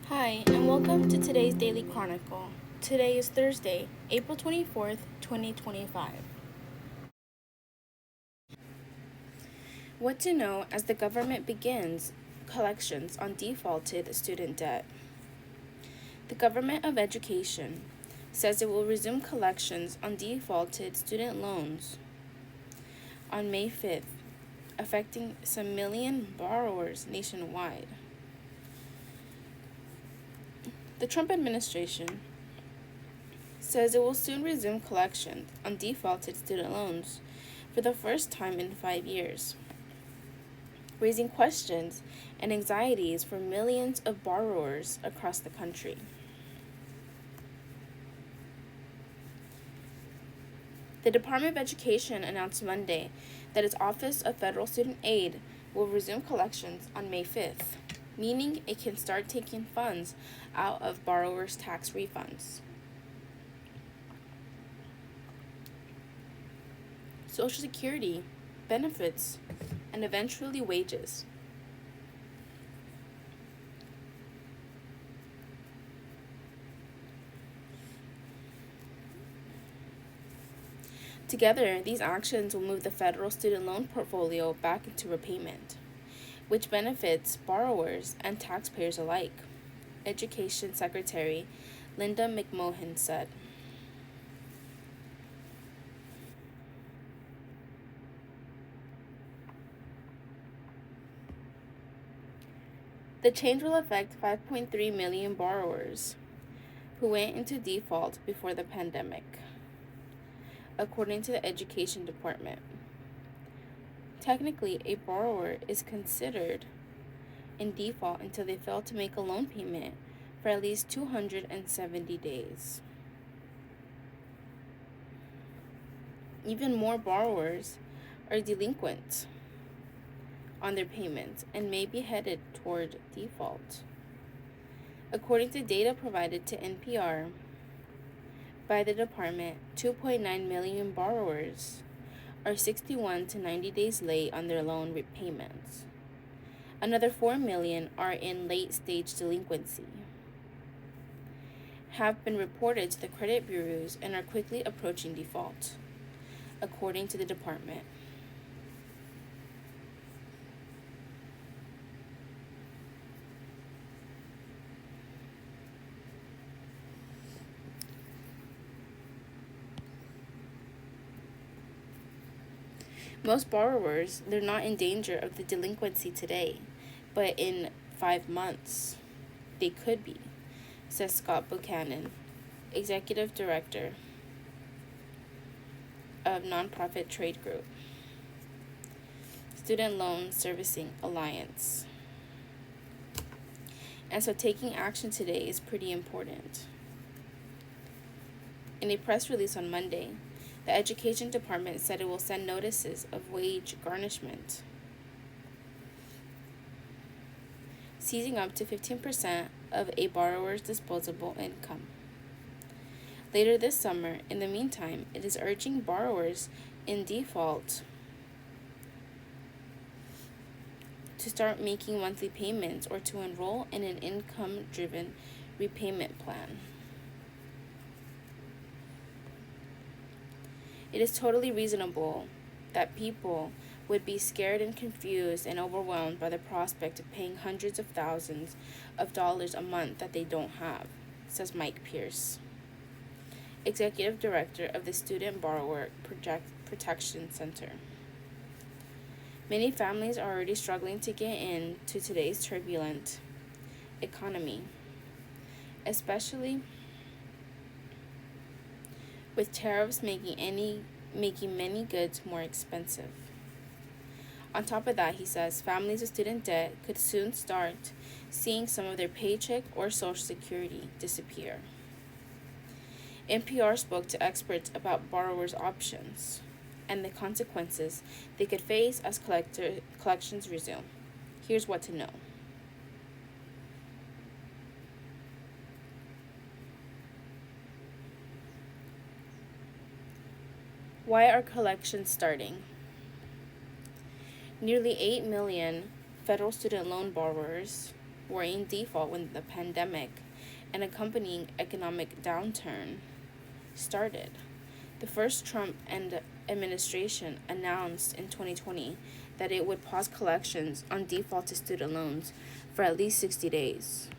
Hi, and welcome to today's Daily Chronicle. Today is Thursday, April 24th, 2025. What to know as the government begins collections on defaulted student debt. The Government of Education says it will resume collections on defaulted student loans on May 5th, affecting some million borrowers nationwide. The Trump administration says it will soon resume collections on defaulted student loans for the first time in 5 years, raising questions and anxieties for millions of borrowers across the country. The Department of Education announced Monday that its Office of Federal Student Aid will resume collections on May 5th, meaning it can start taking funds out of borrowers' tax refunds. Social Security, benefits, and eventually wages. Together, these actions will move the federal student loan portfolio back into repayment, which benefits borrowers and taxpayers alike, Education Secretary Linda McMahon said. The change will affect 5.3 million borrowers who went into default before the pandemic, according to the Education Department. Technically, a borrower is considered in default until they fail to make a loan payment for at least 270 days. Even more borrowers are delinquent on their payments and may be headed toward default. According to data provided to NPR by the department, 2.9 million borrowers are 61 to 90 days late on their loan repayments. Another 4 million are in late-stage delinquency, have been reported to the credit bureaus, and are quickly approaching default, according to the department. Most borrowers, they're not in danger of the delinquency today, but in 5 months, they could be, says Scott Buchanan, Executive Director of nonprofit trade group, Student Loan Servicing Alliance. And so taking action today is pretty important. In a press release on Monday, the Education Department said it will send notices of wage garnishment, seizing up to 15% of a borrower's disposable income. Later this summer, in the meantime, it is urging borrowers in default to start making monthly payments or to enroll in an income-driven repayment plan. It is totally reasonable that people would be scared and confused and overwhelmed by the prospect of paying hundreds of thousands of dollars a month that they don't have, says Mike Pierce, Executive Director of the Student Borrower Protection Center. Many families are already struggling to get into today's turbulent economy, especially with tariffs making many goods more expensive. On top of that, he says families with student debt could soon start seeing some of their paycheck or Social Security disappear. NPR spoke to experts about borrowers' options and the consequences they could face as collections resume. Here's what to know. Why are collections starting? Nearly 8 million federal student loan borrowers were in default when the pandemic and accompanying economic downturn started. The first Trump administration announced in 2020 that it would pause collections on defaulted student loans for at least 60 days.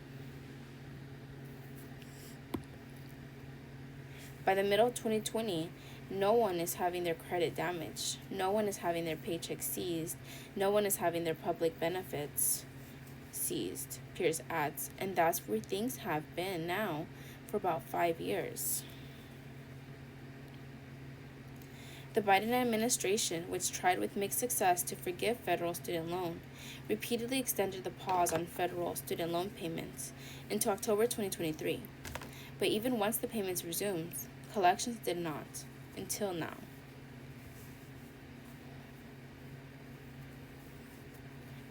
By the middle of 2020, no one is having their credit damaged. No one is having their paychecks seized. No one is having their public benefits seized, Pierce adds. And that's where things have been now for about 5 years. The Biden administration, which tried with mixed success to forgive federal student loan, repeatedly extended the pause on federal student loan payments into October 2023. But even once the payments resumed, collections did not, until now.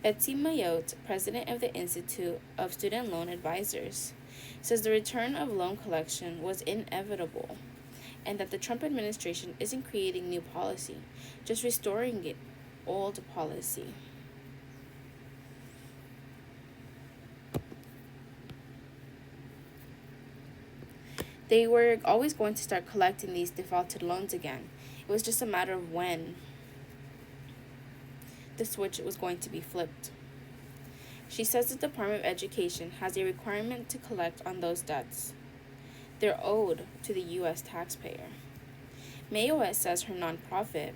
Betsy Mayotte, president of the Institute of Student Loan Advisors, says the return of loan collection was inevitable and that the Trump administration isn't creating new policy, just restoring old policy. They were always going to start collecting these defaulted loans again. It was just a matter of when the switch was going to be flipped. She says the Department of Education has a requirement to collect on those debts. They're owed to the U.S. taxpayer. Mayotte says her nonprofit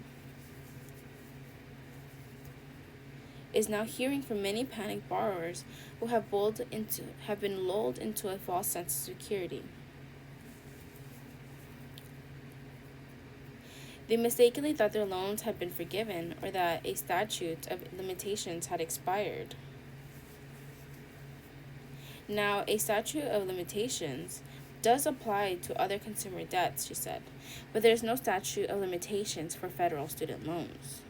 is now hearing from many panicked borrowers who have been lulled into a false sense of security. They mistakenly thought their loans had been forgiven or that a statute of limitations had expired. Now, a statute of limitations does apply to other consumer debts, she said, but there's no statute of limitations for federal student loans.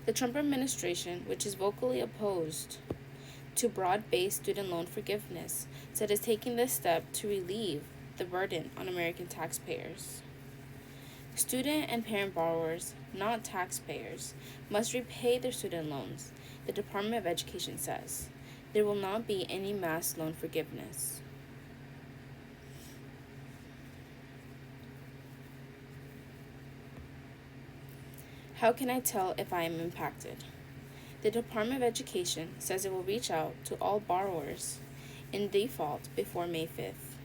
The Trump administration, which is vocally opposed to broad-based student loan forgiveness, said it's taking this step to relieve the burden on American taxpayers. Student and parent borrowers, not taxpayers, must repay their student loans, the Department of Education says. There will not be any mass loan forgiveness. How can I tell if I am impacted? The Department of Education says it will reach out to all borrowers in default before May 5th.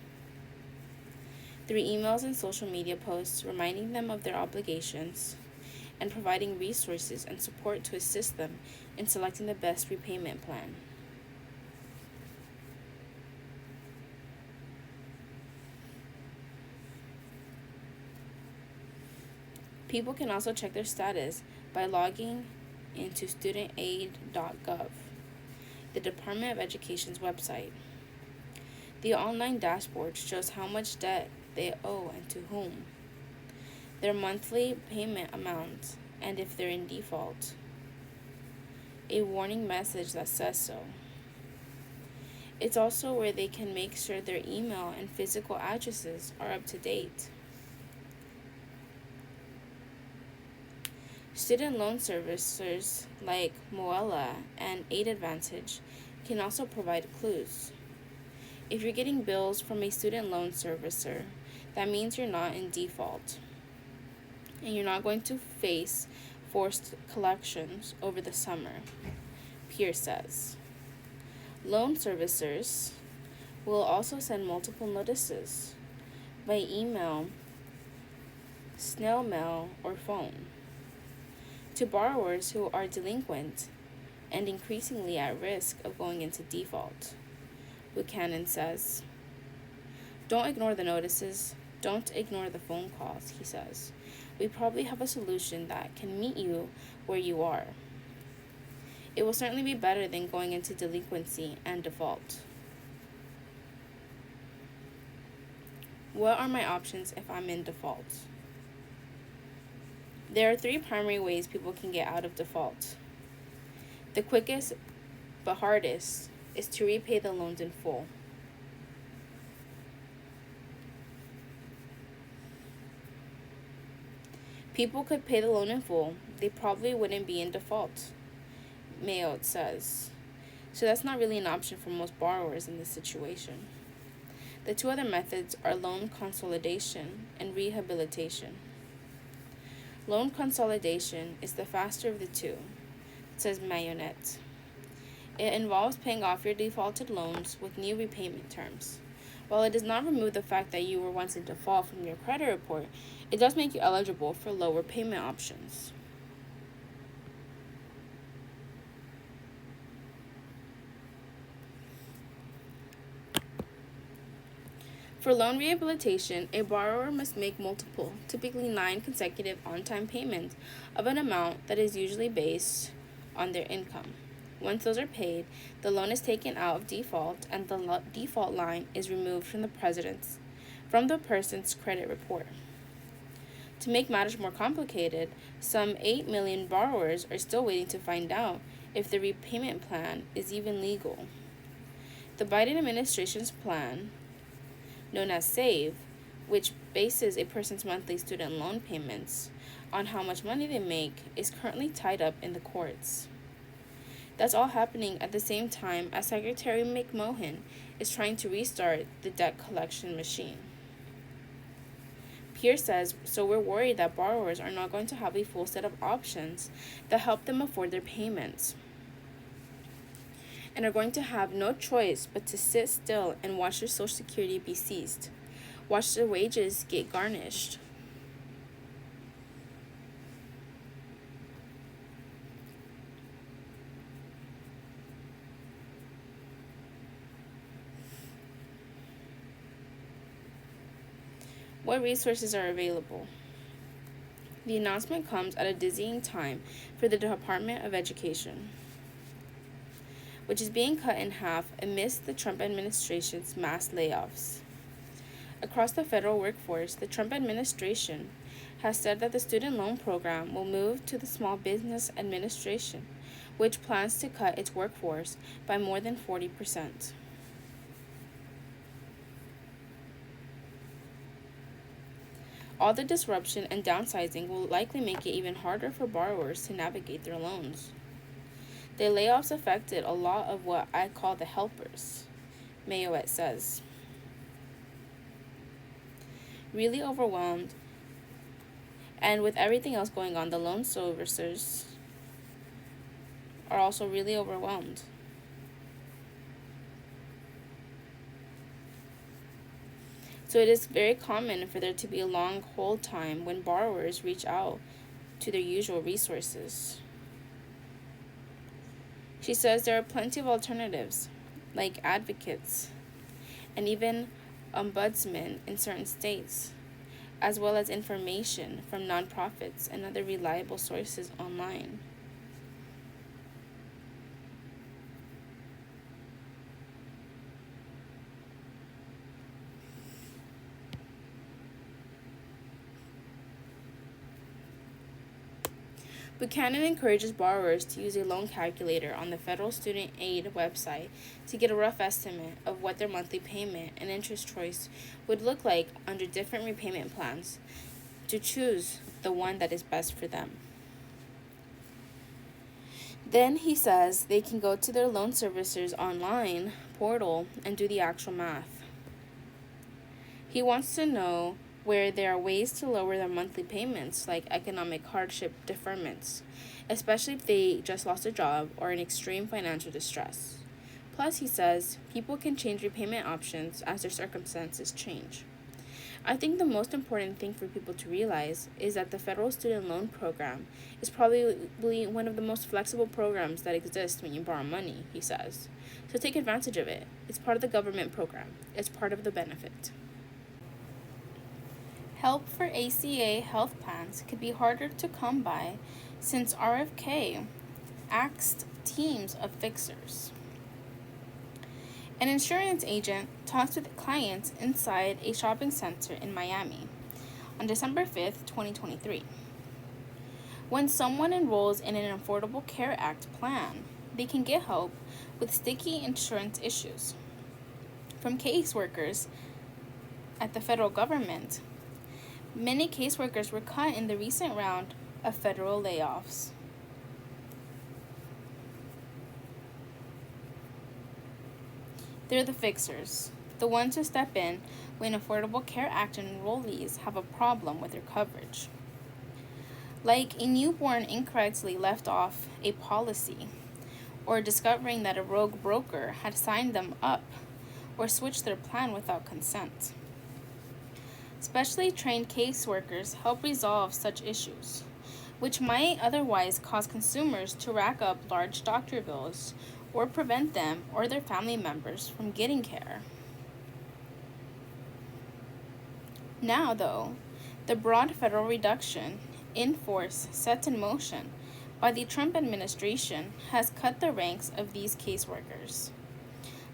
Through emails and social media posts reminding them of their obligations and providing resources and support to assist them in selecting the best repayment plan. People can also check their status by logging into studentaid.gov, the Department of Education's website. The online dashboard shows how much debt they owe and to whom, their monthly payment amount, and if they're in default. A warning message that says so. It's also where they can make sure their email and physical addresses are up to date. Student loan servicers like Moella and Aid Advantage can also provide clues. If you're getting bills from a student loan servicer, that means you're not in default, and you're not going to face forced collections over the summer, Pierce says. Loan servicers will also send multiple notices by email, snail mail, or phone to borrowers who are delinquent and increasingly at risk of going into default, Buchanan says. Don't ignore the notices. Don't ignore the phone calls, he says. We probably have a solution that can meet you where you are. It will certainly be better than going into delinquency and default. What are my options if I'm in default? There are 3 primary ways people can get out of default. The quickest but hardest is to repay the loans in full. People could pay the loan in full. They probably wouldn't be in default, Mayotte says. So that's not really an option for most borrowers in this situation. The two other methods are loan consolidation and rehabilitation. Loan consolidation is the faster of the two, says Mayonette. It involves paying off your defaulted loans with new repayment terms. While it does not remove the fact that you were once in default from your credit report, it does make you eligible for lower payment options. For loan rehabilitation, a borrower must make multiple, typically 9 consecutive on-time payments of an amount that is usually based on their income. Once those are paid, the loan is taken out of default and the default line is removed from the person's credit report. To make matters more complicated, some 8 million borrowers are still waiting to find out if the repayment plan is even legal. The Biden administration's plan, known as SAVE, which bases a person's monthly student loan payments on how much money they make, is currently tied up in the courts. That's all happening at the same time as Secretary McMahon is trying to restart the debt collection machine. Pierce says, so we're worried that borrowers are not going to have a full set of options that help them afford their payments, and are going to have no choice but to sit still and watch their Social Security be seized, watch their wages get garnished. What resources are available? The announcement comes at a dizzying time for the Department of Education, which is being cut in half amidst the Trump administration's mass layoffs. Across the federal workforce, the Trump administration has said that the student loan program will move to the Small Business Administration, which plans to cut its workforce by more than 40%. All the disruption and downsizing will likely make it even harder for borrowers to navigate their loans. The layoffs affected a lot of what I call the helpers, Mayotte says. Really overwhelmed, and with everything else going on, the loan servicers are also really overwhelmed. So it is very common for there to be a long hold time when borrowers reach out to their usual resources. She says there are plenty of alternatives, like advocates and even ombudsmen in certain states, as well as information from nonprofits and other reliable sources online. Buchanan encourages borrowers to use a loan calculator on the Federal Student Aid website to get a rough estimate of what their monthly payment and interest choice would look like under different repayment plans to choose the one that is best for them. Then he says they can go to their loan servicer's online portal and do the actual math. He wants to know where there are ways to lower their monthly payments, like economic hardship deferments, especially if they just lost a job or in extreme financial distress. Plus, he says, people can change repayment options as their circumstances change. I think the most important thing for people to realize is that the Federal Student Loan Program is probably one of the most flexible programs that exist when you borrow money, he says. So take advantage of it. It's part of the government program. It's part of the benefit. Help for ACA health plans could be harder to come by since RFK axed teams of fixers. An insurance agent talks with clients inside a shopping center in Miami on December 5th, 2023. When someone enrolls in an Affordable Care Act plan, they can get help with sticky insurance issues from caseworkers at the federal government. Many caseworkers were cut in the recent round of federal layoffs. They're the fixers, the ones who step in when Affordable Care Act enrollees have a problem with their coverage. Like a newborn incorrectly left off a policy, or discovering that a rogue broker had signed them up or switched their plan without consent. Specially trained caseworkers help resolve such issues, which might otherwise cause consumers to rack up large doctor bills or prevent them or their family members from getting care. Now, though, the broad federal reduction in force set in motion by the Trump administration has cut the ranks of these caseworkers,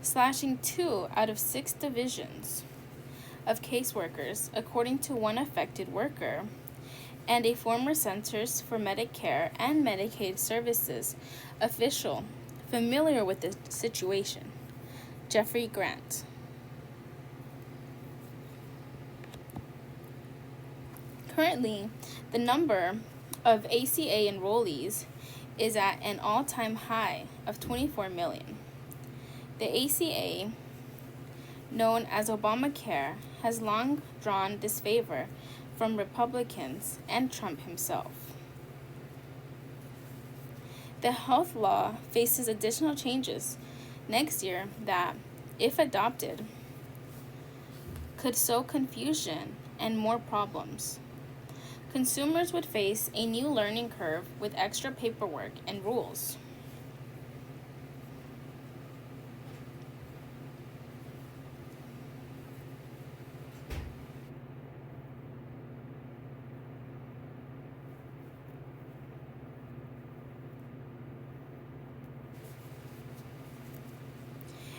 slashing 2 out of 6 divisions of caseworkers, according to one affected worker and a former Centers for Medicare and Medicaid Services official familiar with the situation, Jeffrey Grant. Currently, the number of ACA enrollees is at an all-time high of 24 million. The ACA, known as Obamacare, has long drawn disfavor from Republicans and Trump himself. The health law faces additional changes next year that, if adopted, could sow confusion and more problems. Consumers would face a new learning curve with extra paperwork and rules.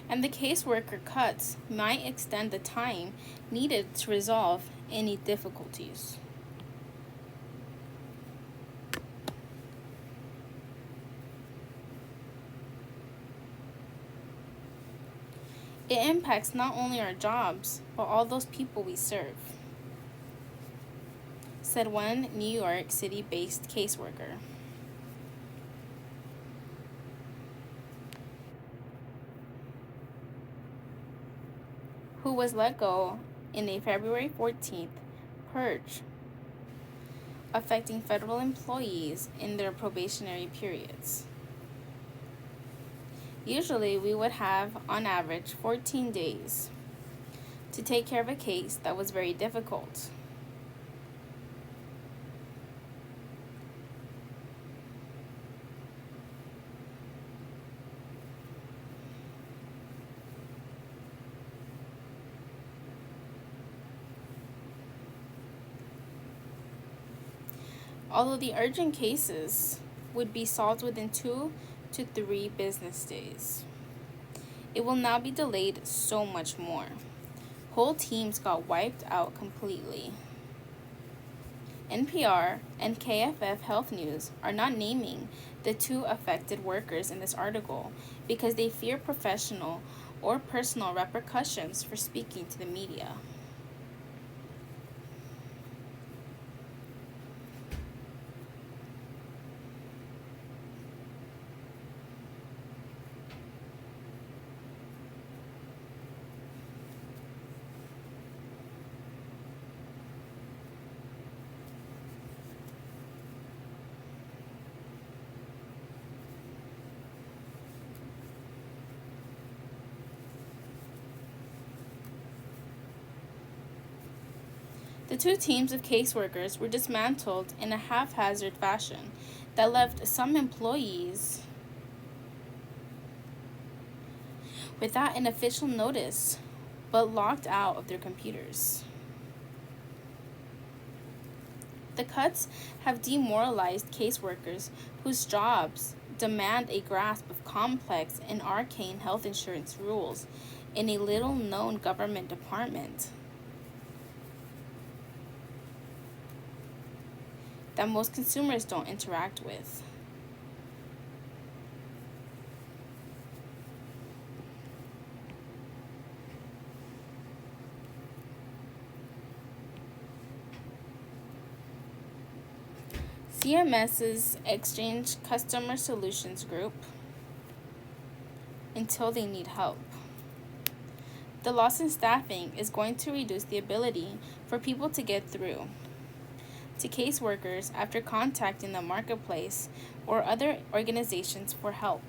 And the caseworker cuts might extend the time needed to resolve any difficulties. It impacts not only our jobs, but all those people we serve, said one New York City-based caseworker. Who was let go in a February 14th purge affecting federal employees in their probationary periods. Usually, we would have, on average, 14 days to take care of a case that was very difficult. Although the urgent cases would be solved within 2 to 3 business days, it will now be delayed so much more. Whole teams got wiped out completely. NPR and KFF Health News are not naming the 2 affected workers in this article because they fear professional or personal repercussions for speaking to the media. The 2 teams of caseworkers were dismantled in a haphazard fashion that left some employees without an official notice, but locked out of their computers. The cuts have demoralized caseworkers whose jobs demand a grasp of complex and arcane health insurance rules in a little-known government department that most consumers don't interact with. CMS's Exchange Customer Solutions Group until they need help. The loss in staffing is going to reduce the ability for people to get through to caseworkers after contacting the marketplace or other organizations for help,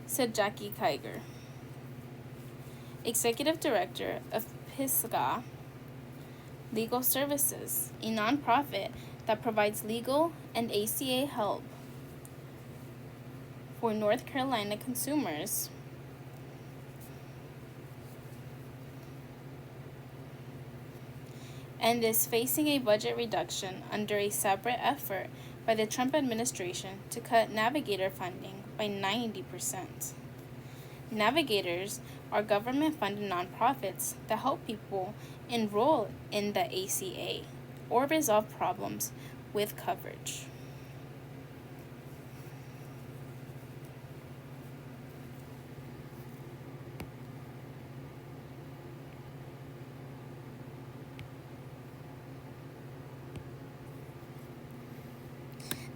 said Jackie Kiger, Executive Director of PISGA Legal Services, a nonprofit that provides legal and ACA help for North Carolina consumers. And is facing a budget reduction under a separate effort by the Trump administration to cut Navigator funding by 90%. Navigators are government-funded nonprofits that help people enroll in the ACA or resolve problems with coverage.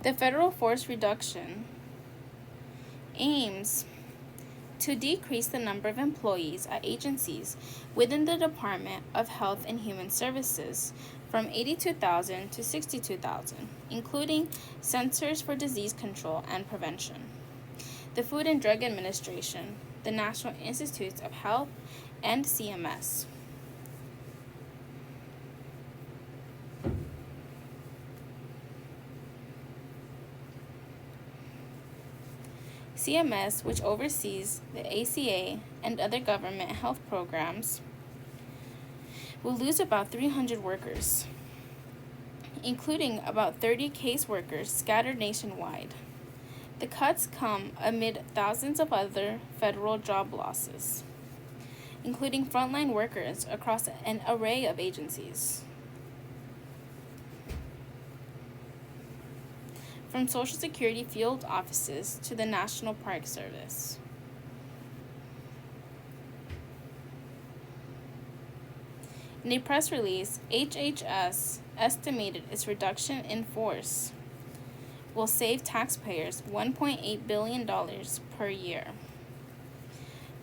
The federal force reduction aims to decrease the number of employees at agencies within the Department of Health and Human Services from 82,000 to 62,000, including Centers for Disease Control and Prevention, the Food and Drug Administration, the National Institutes of Health, and CMS. CMS, which oversees the ACA and other government health programs, will lose about 300 workers, including about 30 caseworkers scattered nationwide. The cuts come amid thousands of other federal job losses, including frontline workers across an array of agencies. From Social Security field offices to the National Park Service. In a press release, HHS estimated its reduction in force will save taxpayers $1.8 billion per year.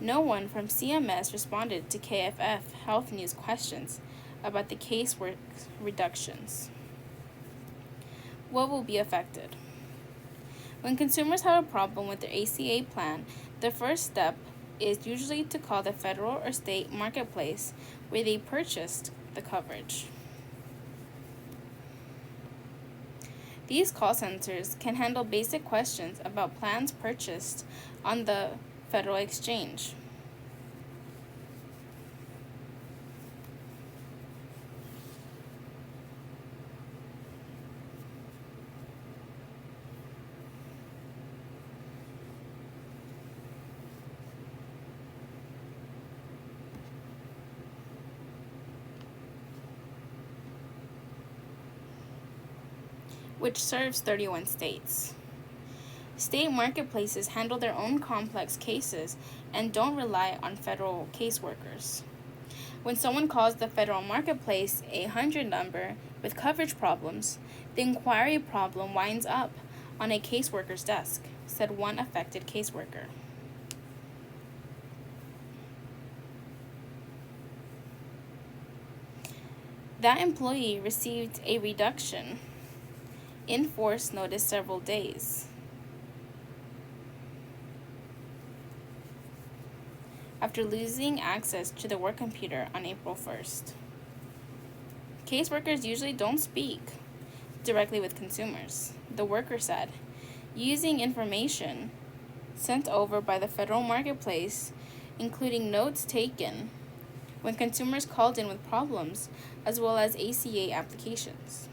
No one from CMS responded to KFF Health News questions about the casework reductions. What will be affected? When consumers have a problem with their ACA plan, the first step is usually to call the federal or state marketplace where they purchased the coverage. These call centers can handle basic questions about plans purchased on the federal exchange. Which serves 31 states. State marketplaces handle their own complex cases and don't rely on federal caseworkers. When someone calls the federal marketplace a 100 number with coverage problems, the inquiry problem winds up on a caseworker's desk, said one affected caseworker. That employee received a reduction in force notice several days after losing access to the work computer on April 1st. Caseworkers usually don't speak directly with consumers, the worker said, using information sent over by the federal marketplace, including notes taken when consumers called in with problems, as well as ACA applications.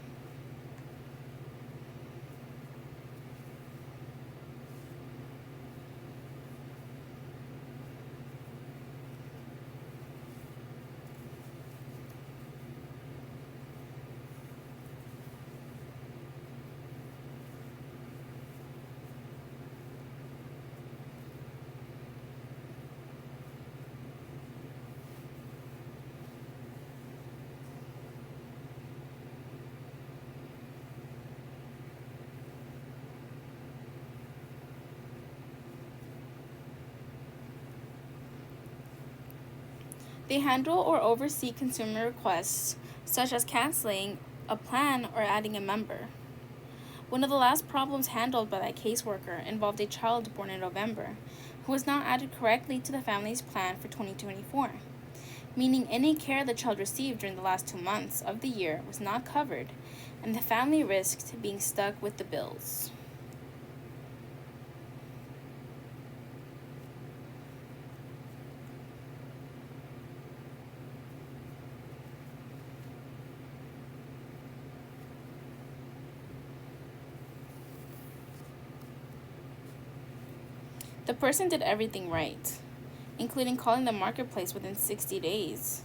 They handle or oversee consumer requests, such as canceling a plan or adding a member. One of the last problems handled by that caseworker involved a child born in November who was not added correctly to the family's plan for 2024, meaning any care the child received during the last 2 months of the year was not covered, and the family risked being stuck with the bills. The person did everything right, including calling the marketplace within 60 days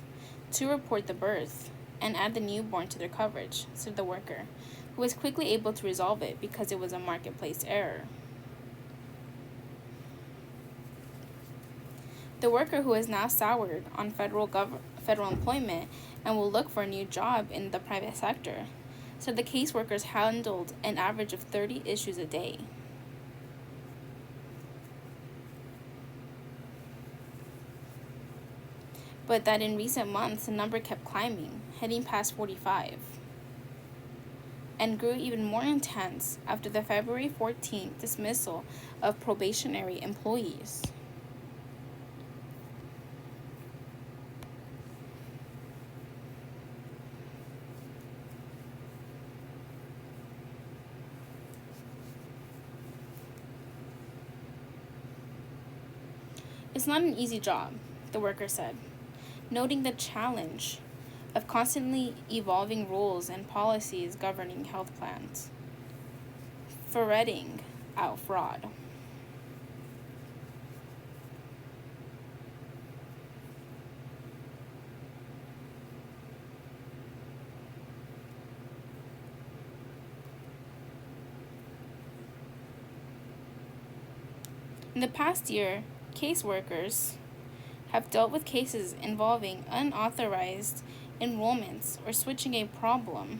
to report the birth and add the newborn to their coverage, said the worker, who was quickly able to resolve it because it was a marketplace error. The worker, who is now soured on federal employment and will look for a new job in the private sector, said the caseworkers handled an average of 30 issues a day. But that in recent months the number kept climbing, heading past 45, and grew even more intense after the February 14th dismissal of probationary employees. It's not an easy job, the worker said, noting the challenge of constantly evolving rules and policies governing health plans, ferreting out fraud. In the past year, caseworkers have dealt with cases involving unauthorized enrollments or switching a problem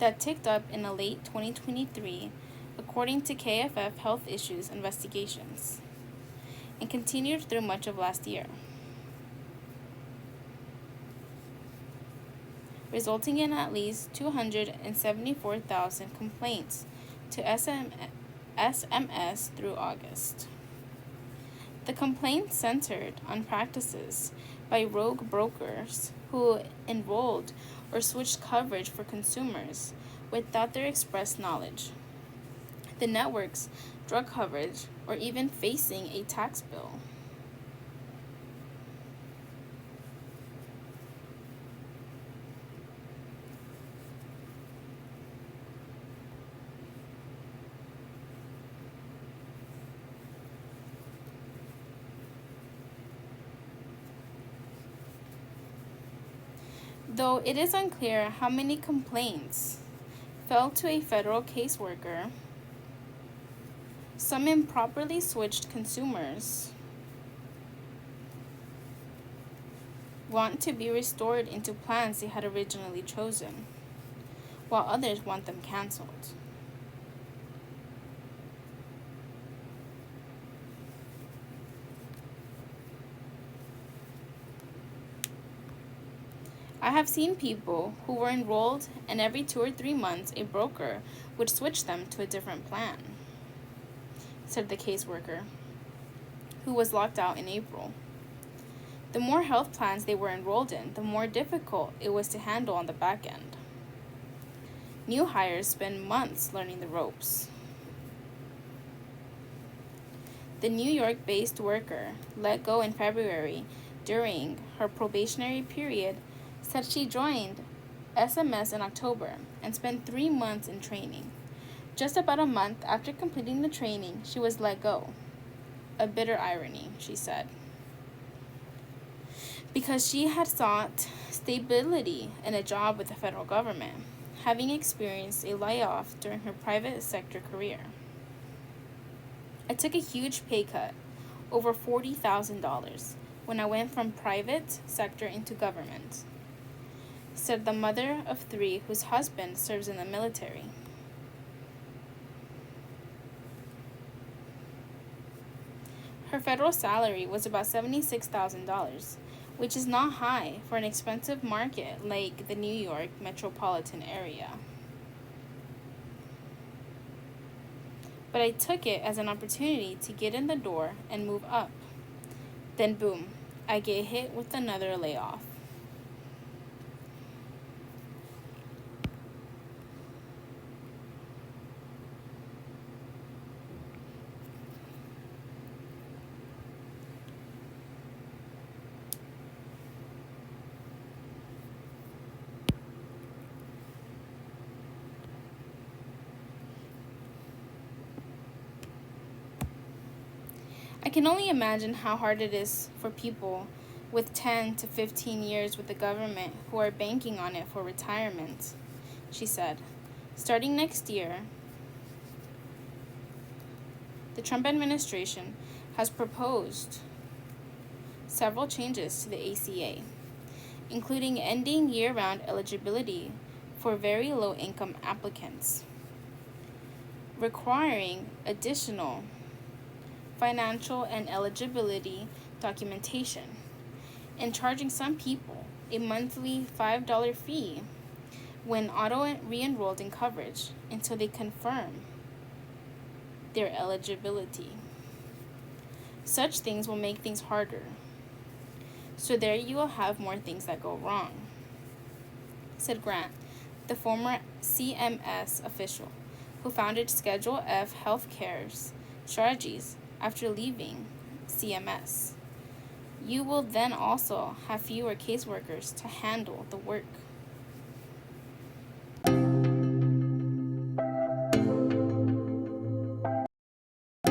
that ticked up in the late 2023, according to KFF Health Issues Investigations, and continued through much of last year, resulting in at least 274,000 complaints to SMS through August. The complaints centered on practices by rogue brokers who enrolled or switched coverage for consumers without their express knowledge, the network's drug coverage, or even facing a tax bill. Though it is unclear how many complaints fell to a federal caseworker, some improperly switched consumers want to be restored into plans they had originally chosen, while others want them canceled. I have seen people who were enrolled, and every 2 or 3 months a broker would switch them to a different plan, said the caseworker, who was locked out in April. The more health plans they were enrolled in, the more difficult it was to handle on the back end. New hires spend months learning the ropes. The New York-based worker, let go in February during her probationary period, said she joined SMS in October and spent 3 months in training. Just about a month after completing the training, she was let go. A bitter irony, she said, because she had sought stability in a job with the federal government, having experienced a layoff during her private sector career. I took a huge pay cut, over $40,000, when I went from private sector into government, said the mother of 3 whose husband serves in the military. Her federal salary was about $76,000, which is not high for an expensive market like the New York metropolitan area. But I took it as an opportunity to get in the door and move up. Then boom, I get hit with another layoff. I can only imagine how hard it is for people with 10 to 15 years with the government who are banking on it for retirement, she said. Starting next year, the Trump administration has proposed several changes to the ACA, including ending year-round eligibility for very low-income applicants, requiring additional financial and eligibility documentation, and charging some people a monthly $5 fee when auto re-enrolled in coverage until they confirm their eligibility. Such things will make things harder. So there you will have more things that go wrong, said Grant, the former CMS official who founded Schedule F Healthcare's strategies after leaving CMS. You will then also have fewer caseworkers to handle the work.